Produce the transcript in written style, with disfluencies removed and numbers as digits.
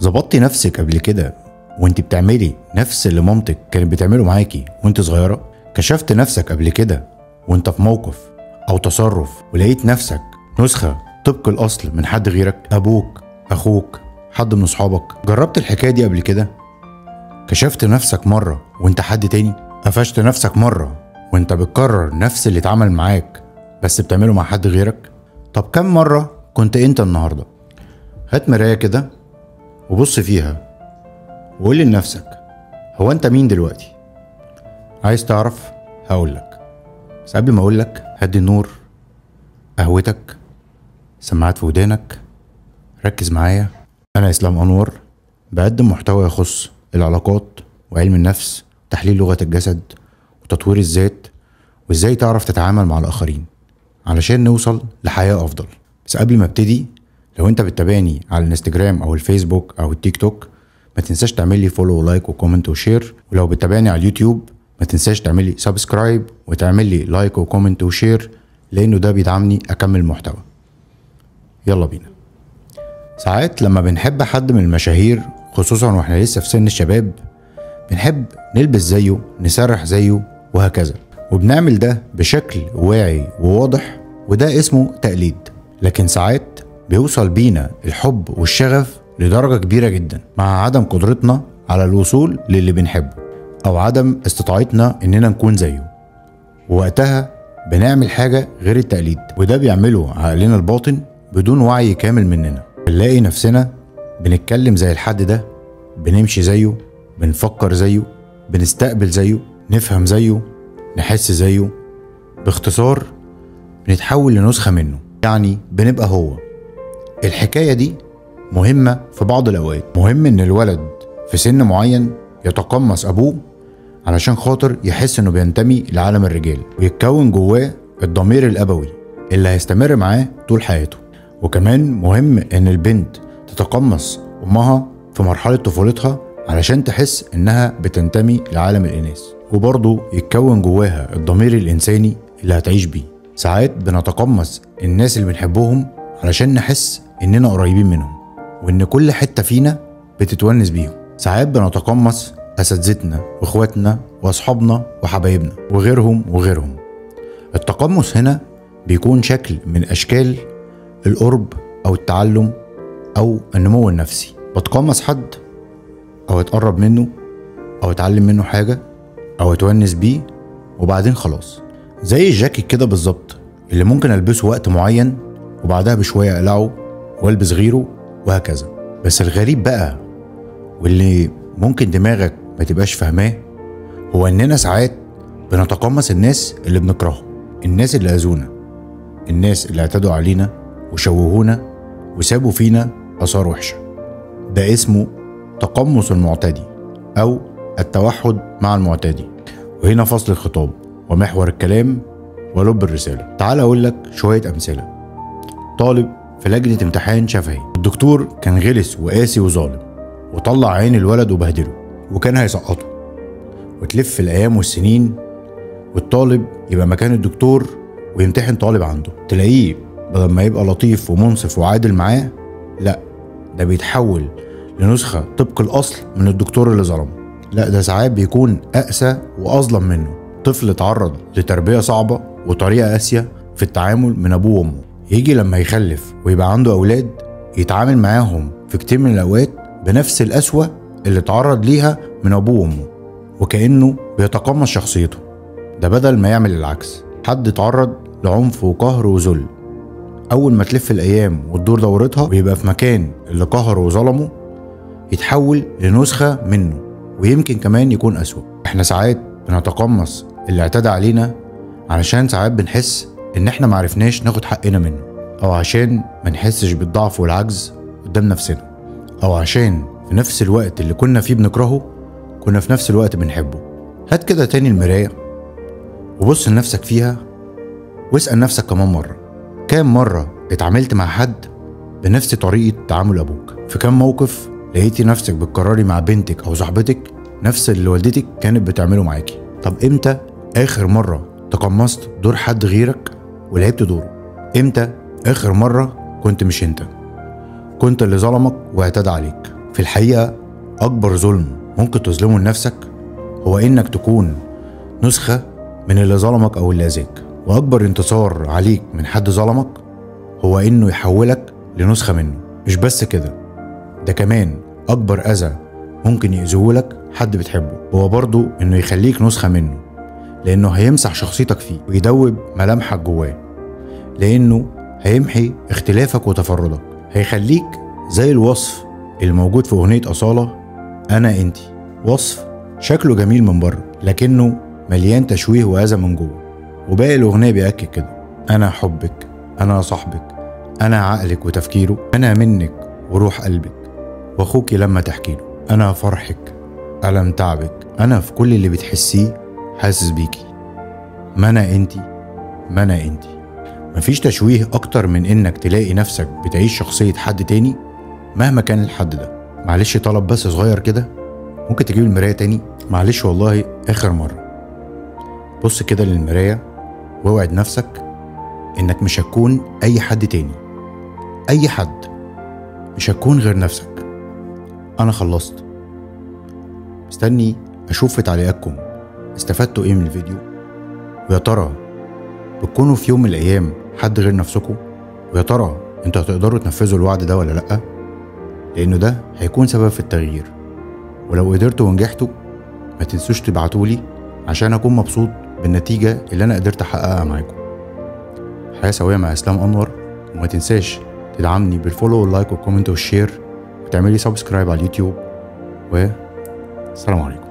ظبطتي نفسك قبل كده وانت بتعملي نفس اللي مامتك كانت بتعمله معاكي وانت صغيرة؟ كشفت نفسك قبل كده وانت في موقف او تصرف ولقيت نفسك نسخة طبق الاصل من حد غيرك؟ ابوك، اخوك، حد من اصحابك؟ جربت الحكاية دي قبل كده؟ كشفت نفسك مرة وانت حد تاني؟ قفشت نفسك مرة وانت بتكرر نفس اللي اتعمل معاك بس بتعمله مع حد غيرك؟ طب كم مرة كنت انت النهاردة؟ هات مراية كده وبص فيها وقول لنفسك، هو انت مين دلوقتي؟ عايز تعرف؟ هقولك، بس قبل ما اقولك هدي النور، قهوتك، سماعات في ودانك، ركز معايا. انا اسلام انور، بقدم محتوى يخص العلاقات وعلم النفس وتحليل لغة الجسد وتطوير الذات وازاي تعرف تتعامل مع الاخرين علشان نوصل لحياة افضل. بس قبل ما ابتدي، لو انت بتتابعني على الانستجرام او الفيسبوك او التيك توك، ما تنساش تعمل لي فولو ولايك وكومنت وشير. ولو بتتابعني على اليوتيوب ما تنساش تعمل لي سبسكرايب وتعمل لي لايك وكومنت وشير، لانه ده بيدعمني اكمل محتوى. يلا بينا. ساعات لما بنحب حد من المشاهير، خصوصا واحنا لسه في سن الشباب، بنحب نلبس زيه، نسرح زيه وهكذا، وبنعمل ده بشكل واعي وواضح، وده اسمه تقليد. لكن ساعات بيوصل بينا الحب والشغف لدرجة كبيرة جدا مع عدم قدرتنا على الوصول للي بنحبه او عدم استطاعتنا اننا نكون زيه، ووقتها بنعمل حاجة غير التقليد، وده بيعمله عقلنا الباطن بدون وعي كامل مننا. بنلاقي نفسنا بنتكلم زي الحد ده، بنمشي زيه، بنفكر زيه، بنستقبل زيه، نفهم زيه، نحس زيه. باختصار بنتحول لنسخة منه، يعني بنبقى هو. الحكاية دي مهمة في بعض الأوقات. مهم إن الولد في سن معين يتقمص أبوه علشان خاطر يحس إنه بينتمي لعالم الرجال، ويتكون جواه الضمير الأبوي اللي هيستمر معاه طول حياته. وكمان مهم إن البنت تتقمص أمها في مرحلة طفولتها علشان تحس إنها بتنتمي لعالم الإناث، وبرضه يتكون جواها الضمير الإنساني اللي هتعيش بيه. ساعات بنتقمص الناس اللي بنحبهم علشان نحس إننا قريبين منهم وإن كل حتة فينا بتتونس بيهم. ساعات بنتقمص أساتذتنا وإخواتنا وأصحابنا وحبايبنا وغيرهم وغيرهم. التقمص هنا بيكون شكل من أشكال القرب أو التعلم أو النمو النفسي. بتقمص حد أو أتقرب منه أو أتعلم منه حاجة أو أتونس بيه، وبعدين خلاص. زي الجاكيت كده بالظبط اللي ممكن ألبسه وقت معين وبعدها بشوية أقلعه والبس غيره وهكذا. بس الغريب بقى واللي ممكن دماغك ما تبقاش فاهماه، هو اننا ساعات بنتقمص الناس اللي بنكرههم، الناس اللي اذونا، الناس اللي اعتدوا علينا وشوهونا وسابوا فينا اثار وحشة. ده اسمه تقمص المعتدي او التوحد مع المعتدي. وهنا فصل الخطاب ومحور الكلام ولب الرسالة. تعال اقول لك شوية امثلة. طالب في لجنة امتحان شفهي، الدكتور كان غلس وقاسي وظالم وطلع عين الولد وبهدله وكان هيسقطه، وتلف الايام والسنين والطالب يبقى مكان الدكتور ويمتحن طالب عنده، تلاقيه بدل ما يبقى لطيف ومنصف وعادل معاه، لا ده بيتحول لنسخة طبق الاصل من الدكتور اللي ظلمه. لا ده ساعات بيكون اقسى واظلم منه. طفل اتعرض لتربية صعبة وطريقة قاسية في التعامل من ابوه وامه، يجي لما يخلف ويبقى عنده اولاد يتعامل معاهم في كتير من الاوقات بنفس القسوة اللي اتعرض ليها من ابوه وامه، وكأنه بيتقمص شخصيته. ده بدل ما يعمل العكس. حد اتعرض لعنف وقهر وذل، اول ما تلف الايام وتدور دورتها ويبقى في مكان اللي قهره وظلمه، يتحول لنسخة منه ويمكن كمان يكون اسوأ. احنا ساعات بنتقمص اللي اعتدى علينا علشان ساعات بنحس ان احنا معرفناش ناخد حقنا منه، او عشان ما نحسش بالضعف والعجز قدام نفسنا، او عشان في نفس الوقت اللي كنا فيه بنكرهه كنا في نفس الوقت بنحبه. هات كده تاني المراية وبص لنفسك فيها واسأل نفسك كمان مرة، كام مرة اتعاملت مع حد بنفس طريقة تعامل ابوك؟ في كام موقف لقيتي نفسك بتكرري مع بنتك او صاحبتك نفس اللي والدتك كانت بتعمله معاكي؟ طب امتى اخر مرة تقمصت دور حد غيرك ولعبت دوره؟ امتى اخر مرة كنت مش انت، كنت اللي ظلمك واعتدى عليك؟ في الحقيقة أكبر ظلم ممكن تظلمه لنفسك هو إنك تكون نسخة من اللي ظلمك أو اللي أذاك، وأكبر انتصار عليك من حد ظلمك هو إنه يحولك لنسخة منه. مش بس كده، ده كمان أكبر أذى ممكن يأذيهولك حد بتحبه هو برضو إنه يخليك نسخة منه، لأنه هيمسح شخصيتك فيه ويدوب ملامحك جواه، لأنه هيمحي اختلافك وتفردك، هيخليك زي الوصف الموجود في أغنية أصالة أنا أنتي، وصف شكله جميل من بره لكنه مليان تشويه وأذى من جوه. وباقي الأغنية بيأكد كده: أنا حبك، أنا صاحبك، أنا عقلك وتفكيره، أنا منك وروح قلبك، وأخوكي لما تحكيله، أنا فرحك، ألم تعبك، أنا في كل اللي بتحسيه حاسس بيكي، ما أنا أنتي، ما أنا أنتي. مفيش تشويه أكتر من إنك تلاقي نفسك بتعيش شخصية حد تاني مهما كان الحد ده. معلش طلب بس صغير كده، ممكن تجيب المراية تاني؟ معلش والله آخر مرة. بص كده للمراية واوعد نفسك إنك مش هتكون أي حد تاني، أي حد، مش هتكون غير نفسك. أنا خلصت، مستني أشوف في تعليقاتكم استفدتوا إيه من الفيديو، ويا ترى بتكونوا في يوم من الأيام حد غير نفسكم، ويا ترى انتوا هتقدروا تنفذوا الوعد ده ولا لأ، لأنه ده هيكون سبب في التغيير. ولو قدرتوا ونجحتوا ما تنسوش تبعتولي عشان أكون مبسوط بالنتيجة اللي أنا قدرت أحققها معاكم. حياة سوية مع إسلام أنور، وما تنساش تدعمني بالفولو واللايك والكومنت والشير، وتعملي سبسكرايب على اليوتيوب، والسلام عليكم.